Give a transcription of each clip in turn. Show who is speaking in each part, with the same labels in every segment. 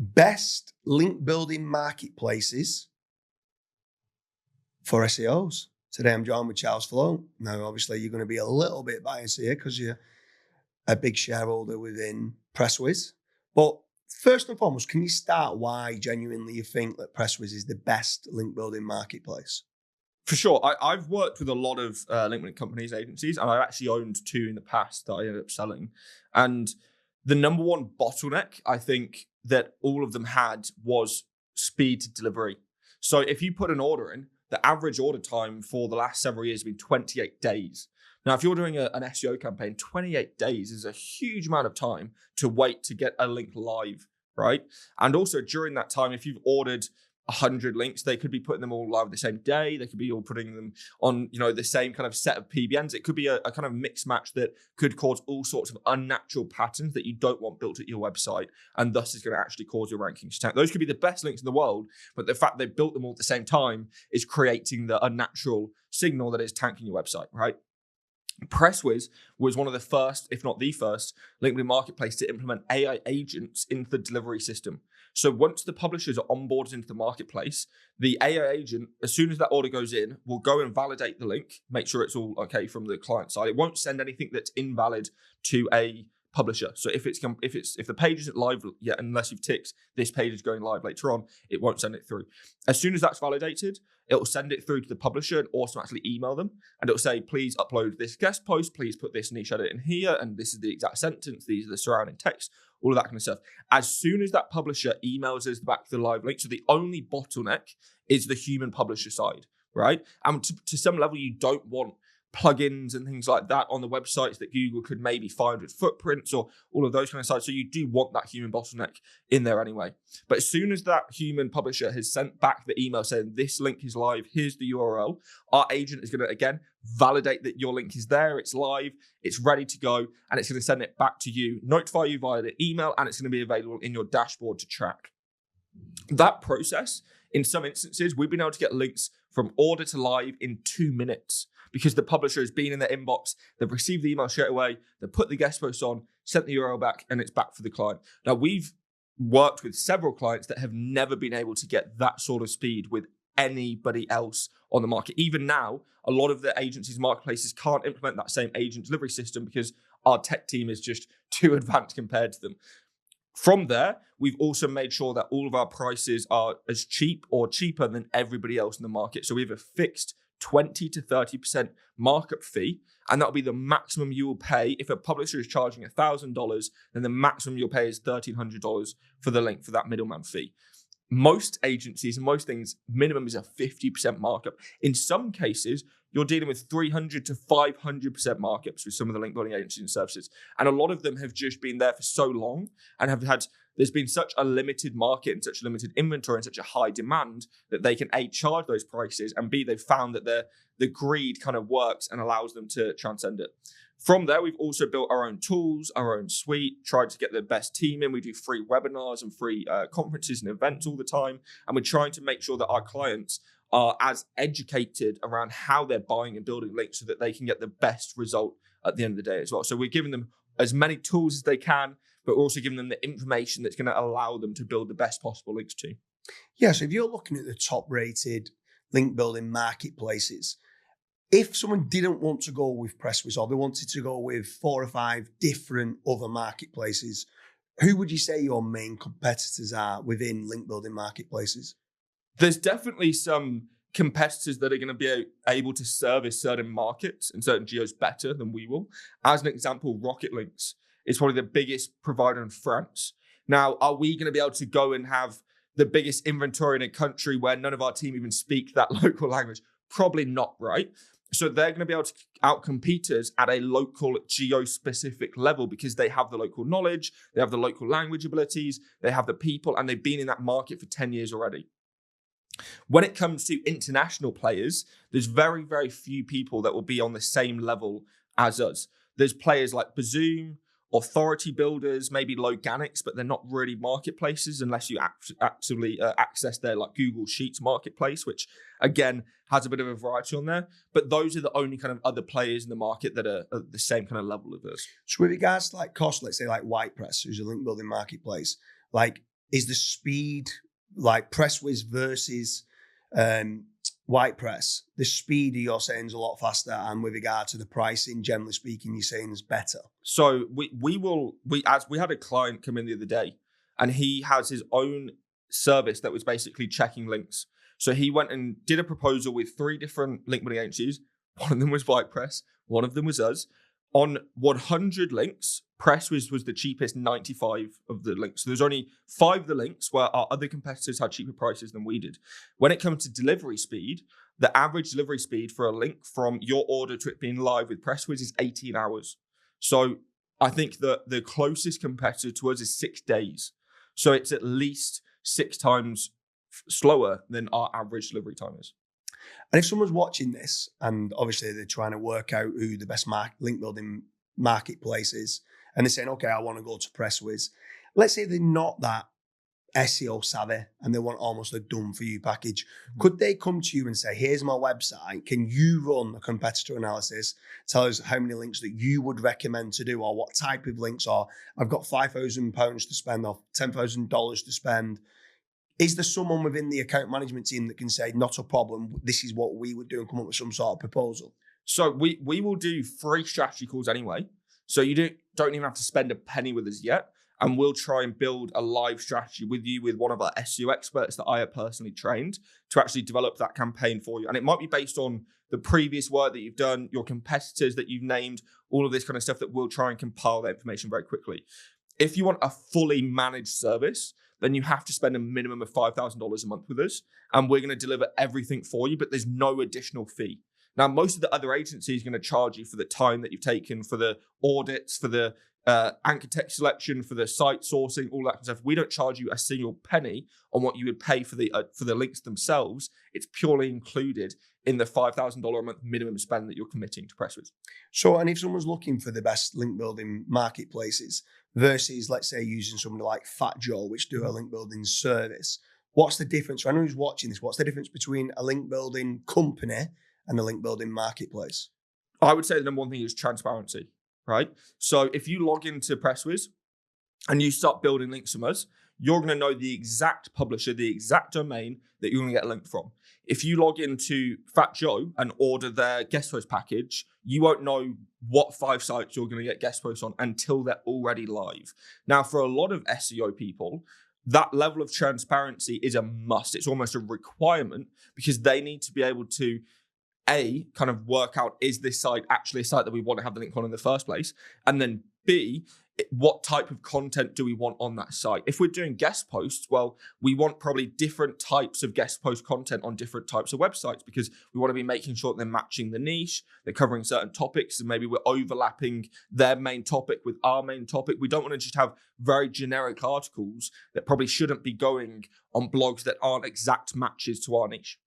Speaker 1: Best link building marketplaces for SEOs. Today I'm joined with Charles Floate. Now, obviously, you're going to be a little bit biased here because you're a big shareholder within PressWiz. But first and foremost, can you start why genuinely you think that PressWiz is the best link building marketplace?
Speaker 2: For sure. I've worked with a lot of link building companies, agencies, and I've actually owned 2 in the past that I ended up selling. And the number one bottleneck, I think, that all of them had was speed to delivery. So if you put an order in, the average order time for the last several years has been 28 days. Now, if you're doing an SEO campaign, 28 days is a huge amount of time to wait to get a link live, right? And also during that time, if you've ordered 100 links, they could be putting them all live the same day. They could be all putting them on, the same kind of set of PBNs. It could be a kind of mix match that could cause all sorts of unnatural patterns that you don't want built at your website, and thus is going to actually cause your rankings to tank. Those could be the best links in the world, but the fact they built them all at the same time is creating the unnatural signal that is tanking your website, right? PressWiz was one of the first, if not the first, link building marketplace to implement AI agents into the delivery system. So once the publishers are onboarded into the marketplace, the AI agent, as soon as that order goes in, will go and validate the link, make sure it's all okay from the client side. It won't send anything that's invalid to a publisher. So if the page isn't live yet, unless you've ticked this page is going live later on, it won't send it through. As soon as that's validated, it will send it through to the publisher and automatically email them, and it'll say, please upload this guest post, please put this niche edit in here, and this is the exact sentence, these are the surrounding text, all of that kind of stuff. As soon as that publisher emails us back to the live link, so the only bottleneck is the human publisher side, right? And to some level, you don't want plugins and things like that on the websites that Google could maybe find with footprints or all of those kind of sites. So you do want that human bottleneck in there anyway. But as soon as that human publisher has sent back the email saying this link is live, here's the URL, our agent is going to, again, validate that your link is there, it's live, it's ready to go, and it's going to send it back to you, notify you via the email, and it's going to be available in your dashboard to track. That process, in some instances, we've been able to get links from order to live in 2 minutes because the publisher has been in their inbox, they've received the email straight away, they've put the guest post on, sent the URL back, and it's back for the client. Now, we've worked with several clients that have never been able to get that sort of speed with anybody else on the market. Even now, a lot of the agencies, marketplaces can't implement that same agent delivery system because our tech team is just too advanced compared to them. From there, we've also made sure that all of our prices are as cheap or cheaper than everybody else in the market. So we have a fixed 20 to 30% markup fee, and that'll be the maximum you will pay. If a publisher is charging $1,000, then the maximum you'll pay is $1,300 for the link for that middleman fee. Most agencies and most things, minimum is a 50% markup. In some cases, you're dealing with 300 to 500% markups with some of the link building agencies and services. And a lot of them have just been there for so long and there's been such a limited market and such a limited inventory and such a high demand that they can A, charge those prices, and B, they've found that the greed kind of works and allows them to transcend it. From there, we've also built our own tools, our own suite, tried to get the best team in. We do free webinars and free conferences and events all the time. And we're trying to make sure that our clients are as educated around how they're buying and building links so that they can get the best result at the end of the day as well. So we're giving them as many tools as they can, but we're also giving them the information that's going to allow them to build the best possible links too.
Speaker 1: Yeah, so if you're looking at the top rated link building marketplaces, if someone didn't want to go with PressWiz or they wanted to go with 4 or 5 different other marketplaces, who would you say your main competitors are within link building marketplaces?
Speaker 2: There's definitely some competitors that are going to be able to service certain markets and certain geos better than we will. As an example, Rocket Links is probably the biggest provider in France. Now, are we going to be able to go and have the biggest inventory in a country where none of our team even speak that local language? Probably not, right? So they're going to be able to outcompete us at a local geo-specific level because they have the local knowledge, they have the local language abilities, they have the people, and they've been in that market for 10 years already. When it comes to international players, there's very, very few people that will be on the same level as us. There's players like Bazoom, authority builders, maybe Loganics, but they're not really marketplaces unless you actively access their like Google Sheets marketplace, which again has a bit of a variety on there. But those are the only kind of other players in the market that are at the same kind of level of us.
Speaker 1: So with regards to like cost, let's say like WhitePress, who's a link building marketplace, like is the speed, like PressWiz versus WhitePress, the speed you're saying is a lot faster, and with regard to the pricing, generally speaking, you're saying is better.
Speaker 2: So we had a client come in the other day, and he has his own service that was basically checking links. So he went and did a proposal with 3 different link building agencies. One of them was WhitePress, one of them was us. On 100 links, PressWiz was the cheapest 95 of the links. So there's only 5 of the links where our other competitors had cheaper prices than we did. When it comes to delivery speed, the average delivery speed for a link from your order to it being live with PressWiz is 18 hours. So I think that the closest competitor to us is 6 days. So it's at least 6 times slower than our average delivery time is.
Speaker 1: And if someone's watching this, and obviously they're trying to work out who the best link building marketplace is, and they're saying, okay, I want to go to PressWiz. Let's say they're not that SEO savvy and they want almost a done for you package. Could they come to you and say, here's my website, can you run a competitor analysis, tell us how many links that you would recommend to do, or what type of links, or I've got £5,000 to spend or $10,000 to spend. Is there someone within the account management team that can say, not a problem, this is what we would do, and come up with some sort of proposal?
Speaker 2: So we will do free strategy calls anyway. So you don't even have to spend a penny with us yet. And we'll try and build a live strategy with you, with one of our SEO experts that I have personally trained to actually develop that campaign for you. And it might be based on the previous work that you've done, your competitors that you've named, all of this kind of stuff that we'll try and compile that information very quickly. If you want a fully managed service, then you have to spend a minimum of $5,000 a month with us. And we're going to deliver everything for you, but there's no additional fee. Now, most of the other agencies are going to charge you for the time that you've taken, for the audits, for the anchor text selection, for the site sourcing, all that kind of stuff. We don't charge you a single penny on what you would pay for the links themselves. It's purely included in the $5,000 a month minimum spend that you're committing to PressWiz.
Speaker 1: So, and if someone's looking for the best link building marketplaces versus, let's say, using somebody like Fat Joe, which do a link building service, what's the difference? For anyone who's watching this, what's the difference between a link building company and a link building marketplace?
Speaker 2: I would say the number one thing is transparency, right? So if you log into PressWiz and you start building links from us, you're going to know the exact publisher, the exact domain that you're going to get a link from. If you log into Fat Joe and order their guest post package, you won't know what 5 sites you're going to get guest posts on until they're already live. Now, for a lot of SEO people, that level of transparency is a must. It's almost a requirement because they need to be able to A, kind of work out, is this site actually a site that we want to have the link on in the first place? And then B, what type of content do we want on that site? If we're doing guest posts, well, we want probably different types of guest post content on different types of websites because we want to be making sure that they're matching the niche, they're covering certain topics, and maybe we're overlapping their main topic with our main topic. We don't want to just have very generic articles that probably shouldn't be going on blogs that aren't exact matches to our niche.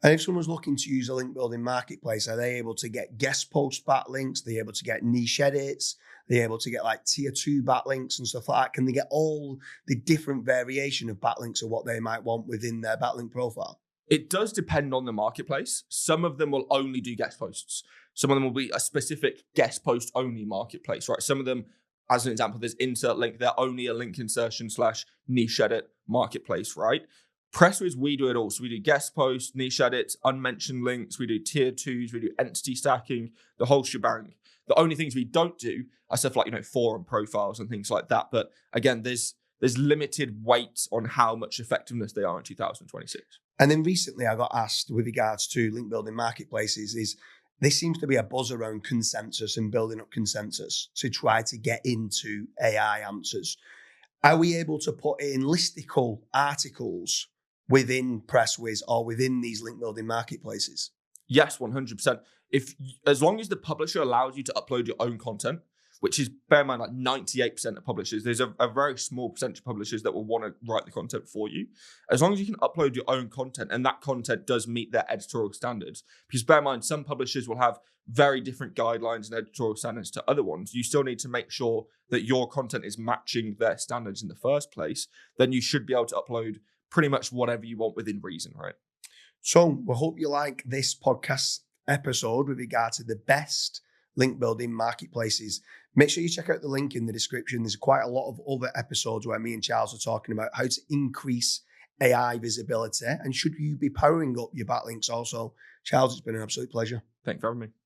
Speaker 1: And if someone's looking to use a link building marketplace, are they able to get guest post backlinks? Are they able to get niche edits? Are they able to get like tier 2 backlinks and stuff like that? Can they get all the different variation of backlinks of what they might want within their backlink profile?
Speaker 2: It does depend on the marketplace. Some of them will only do guest posts. Some of them will be a specific guest post only marketplace, right? Some of them, as an example, there's insert link. They're only a link insertion / niche edit marketplace, right? PressWiz, we do it all. So we do guest posts, niche edits, unmentioned links. We do tier 2s. We do entity stacking, the whole shebang. The only things we don't do are stuff like, forum profiles and things like that. But again, there's limited weight on how much effectiveness they are in 2026.
Speaker 1: And then recently I got asked with regards to link building marketplaces is there seems to be a buzz around consensus and building up consensus to try to get into AI answers. Are we able to put in listicle articles within PressWiz or within these link building marketplaces?
Speaker 2: Yes, 100%. As long as the publisher allows you to upload your own content, which is, bear in mind, like 98% of publishers, there's a very small percentage of publishers that will want to write the content for you. As long as you can upload your own content and that content does meet their editorial standards, because bear in mind, some publishers will have very different guidelines and editorial standards to other ones. You still need to make sure that your content is matching their standards in the first place. Then you should be able to upload pretty much whatever you want within reason, right?
Speaker 1: So we hope you like this podcast episode with regard to the best link building marketplaces. Make sure you check out the link in the description. There's quite a lot of other episodes where me and Charles are talking about how to increase AI visibility and should you be powering up your backlinks also. Charles, it's been an absolute pleasure.
Speaker 2: Thanks for having me.